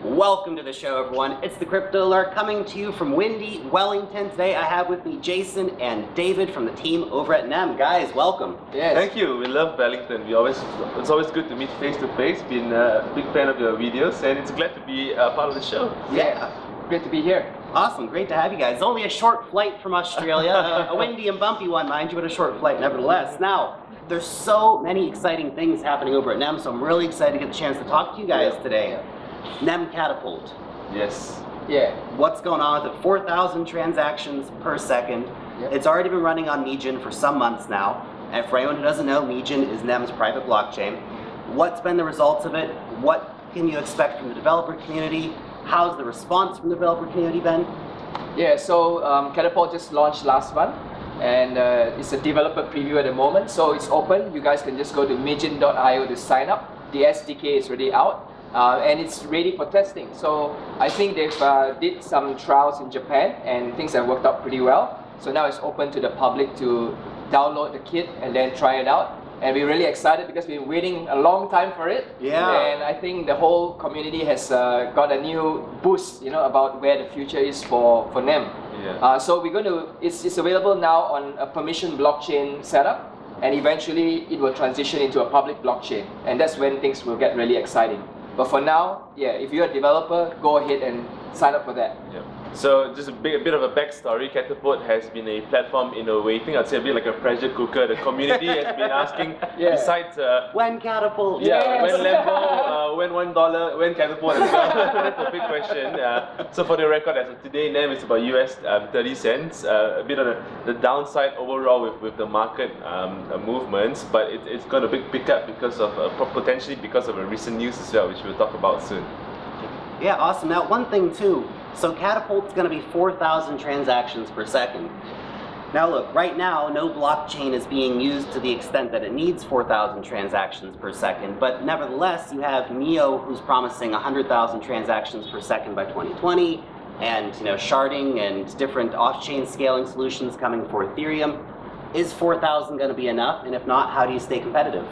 Welcome to the show, everyone. It's the Crypto Alert coming to you from Windy Wellington. Today I have with me Jason and David from the team over at NEM. Guys, welcome. Yes. Thank you. We love Wellington. It's always good to meet face to face. Been a big fan of your videos, and it's glad to be part of the show. Yeah. Great to be here. Awesome. Great to have you guys. Only a short flight from Australia. A windy and bumpy one, mind you, but a short flight nevertheless. Now, there's so many exciting things happening over at NEM, so I'm really excited to get the chance to talk to you guys today. NEM Catapult. Yes. Yeah. What's going on with it? 4,000 transactions per second. Yep. It's already been running on Meijin for some months now. And for anyone who doesn't know, Meijin is NEM's private blockchain. What's been the results of it? What can you expect from the developer community? How's the response from the developer community been? Yeah, so Catapult just launched last month, and it's a developer preview at the moment, so it's open. You guys can just go to Meijin.io to sign up. The SDK is already out. And it's ready for testing. So I think they've did some trials in Japan and things have worked out pretty well. So now it's open to the public to download the kit and then try it out. And we're really excited because we've been waiting a long time for it. Yeah. And I think the whole community has got a new boost, about where the future is for NEM. Yeah. So we're going to, it's available now on a permission blockchain setup, and eventually it will transition into a public blockchain. And that's when things will get really exciting. But for now, yeah, if you're a developer, go ahead and sign up for that. Yeah. So just a bit of a backstory. Catapult has been a platform innovating. I'd say a bit like a pressure cooker. The community has been asking, besides When Catapult? yeah, when Lambo, when $1, when Catapult as well. That's a big question. So for the record, as of today, NEM is about US 30 cents. A bit on the downside overall with the market movements, but it's got a big pickup because of potentially because of a recent news as well, which we'll talk about soon. Yeah, awesome. Now, one thing too, so Catapult's going to be 4,000 transactions per second. Now look, right now, no blockchain is being used to the extent that it needs 4,000 transactions per second, but nevertheless, you have NEO who's promising 100,000 transactions per second by 2020, and sharding and different off-chain scaling solutions coming for Ethereum. Is 4,000 going to be enough? And if not, how do you stay competitive?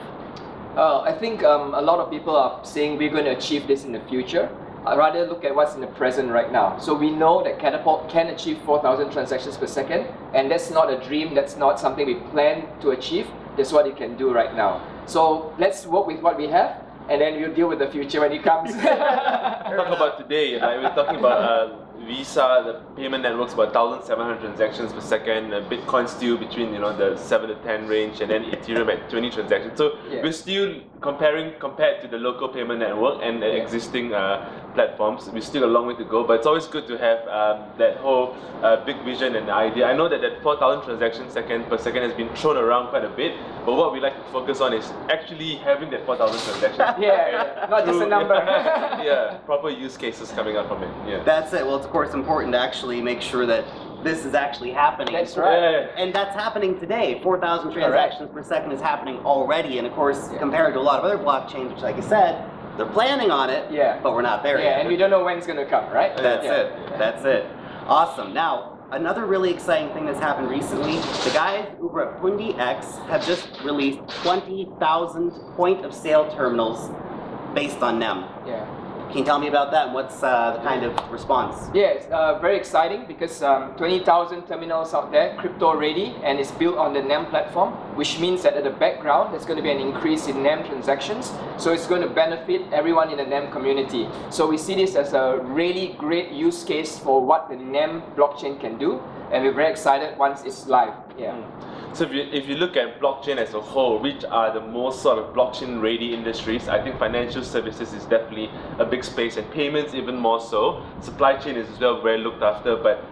I think a lot of people are saying we're going to achieve this in the future. I'd rather look at what's in the present right now. So we know that Catapult can achieve 4,000 transactions per second, and that's not a dream, that's not something we plan to achieve, that's what it can do right now. So let's work with what we have, and then we'll deal with the future when it comes. Talk about today, we're talking about Visa, the payment network's about 1,700 transactions per second, Bitcoin still between the 7 to 10 range, and then Ethereum at 20 transactions. So we're still compared to the local payment network and existing platforms. We're still a long way to go, but it's always good to have that whole big vision and idea. I know that 4,000 transactions per second has been thrown around quite a bit, but what we like to focus on is actually having that 4,000 transactions. Not just a number. Yeah, proper use cases coming out from it. Yeah. That's it. Well, it's of course important to actually make sure that this is actually happening. That's right. And that's happening today. 4,000 transactions per second is happening already. And of course, compared to a lot of other blockchains, which like I said, they're planning on it, but we're not there yet. Yeah, and we don't know when it's going to come, right? That's it. That's it. Awesome. Now, another really exciting thing that's happened recently, the guys over at PundiX have just released 20,000 point-of-sale terminals based on NEM. Yeah. Can you tell me about that and what's the kind of response? Yeah, it's very exciting because 20,000 terminals out there, crypto ready, and it's built on the NEM platform, which means that at the background there's going to be an increase in NEM transactions, so it's going to benefit everyone in the NEM community. So we see this as a really great use case for what the NEM blockchain can do, and we're very excited once it's live. Yeah. So if you look at blockchain as a whole, which are the most sort of blockchain-ready industries, I think financial services is definitely a big space, and payments even more so. Supply chain is as well very looked after, but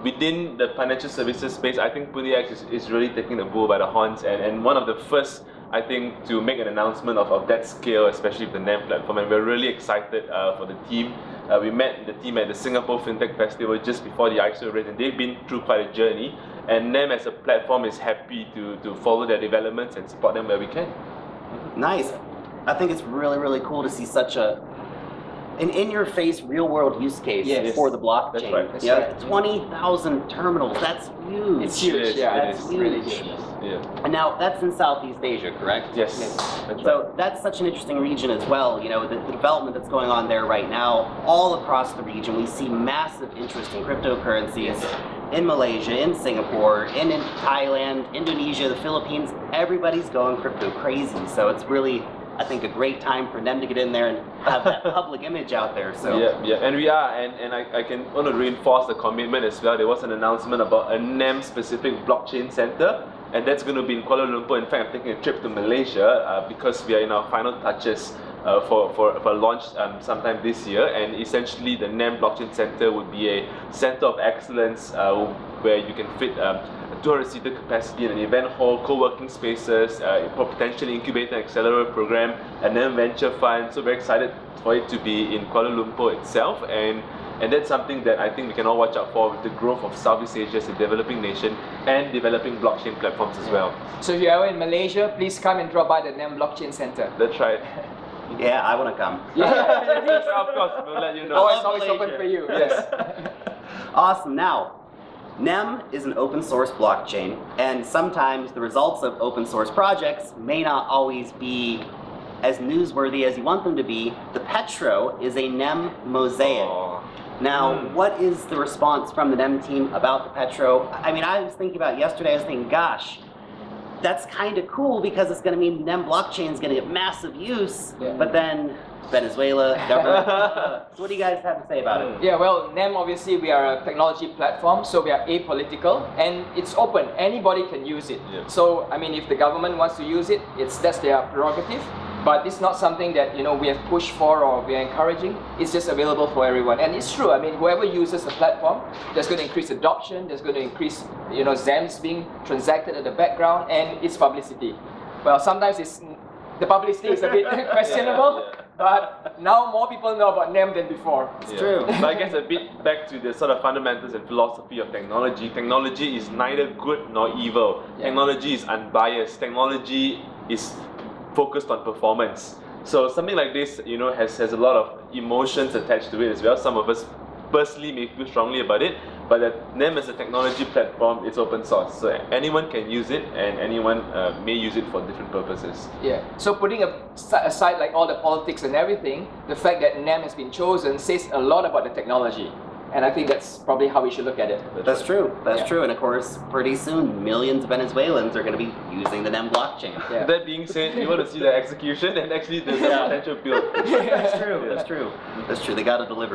within the financial services space, I think PundiX is really taking the bull by the horns, and one of the first, I think, to make an announcement of that scale, especially with the NEM platform, and we're really excited for the team. We met the team at the Singapore FinTech Festival just before the ISO raise, and they've been through quite a journey, and NEM as a platform is happy to follow their developments and support them where we can. Nice. I think it's really, really cool to see such an in-your-face, real-world use case for the blockchain. That's right. That's 20,000 terminals. That's huge. It's huge. That's huge. Really huge. Yeah. And now that's in Southeast Asia, correct? Yes. That's right. So that's such an interesting region as well. You know, the development that's going on there right now, all across the region, we see massive interest in cryptocurrencies in Malaysia, in Singapore, in Thailand, Indonesia, the Philippines. Everybody's going crypto crazy. So it's really, I think, a great time for them to get in there and have that public image out there. So yeah, and we are, and I can want to reinforce the commitment as well. There was an announcement about a NEM specific blockchain center, and that's going to be in Kuala Lumpur. In fact, I'm taking a trip to Malaysia because we are in our final touches for launch sometime this year. And essentially, the NEM blockchain center would be a center of excellence where you can fit 200-seater capacity in an event hall, co-working spaces, potentially incubator and accelerator program, and then venture fund. So very excited for it to be in Kuala Lumpur itself, and that's something that I think we can all watch out for with the growth of Southeast Asia as a developing nation and developing blockchain platforms as well. So if you're ever in Malaysia, please come and drop by the NEM Blockchain Center. That's right. yeah, I want to come. Of course, we'll let you know. It's always open for you. Yes. Awesome. Now, NEM is an open source blockchain, and sometimes the results of open source projects may not always be as newsworthy as you want them to be. The Petro is a NEM mosaic. Now, what is the response from the NEM team about the Petro? I mean, I was thinking about it yesterday, I was thinking, gosh, that's kind of cool because it's going to mean NEM blockchain is going to get massive use, but then Venezuela, government. So what do you guys have to say about it? Yeah, well, NEM, obviously, we are a technology platform, so we are apolitical, and it's open. Anybody can use it. Yeah. So, I mean, if the government wants to use it, that's their prerogative. But it's not something that, you know, we have pushed for or we are encouraging. It's just available for everyone. And it's true, I mean, whoever uses the platform, there's going to increase adoption, there's going to increase, you know, ZEMs being transacted at the background, and its publicity. Well, sometimes the publicity is a bit questionable, but now more people know about NEM than before. It's true. But I guess a bit back to the sort of fundamentals and philosophy of technology. Technology is neither good nor evil. Technology is unbiased. Technology is focused on performance. So something like this, you know, has a lot of emotions attached to it as well. Some of us personally may feel strongly about it, but that NEM as a technology platform, it's open source. So anyone can use it, and anyone may use it for different purposes. Yeah. So putting aside like all the politics and everything, the fact that NEM has been chosen says a lot about the technology. And I think that's probably how we should look at it. That's true. That's true. And of course, pretty soon, millions of Venezuelans are going to be using the NEM blockchain. Yeah. That being said, you want to see the execution and actually the potential build. That's true. That's true. That's true. They got to deliver.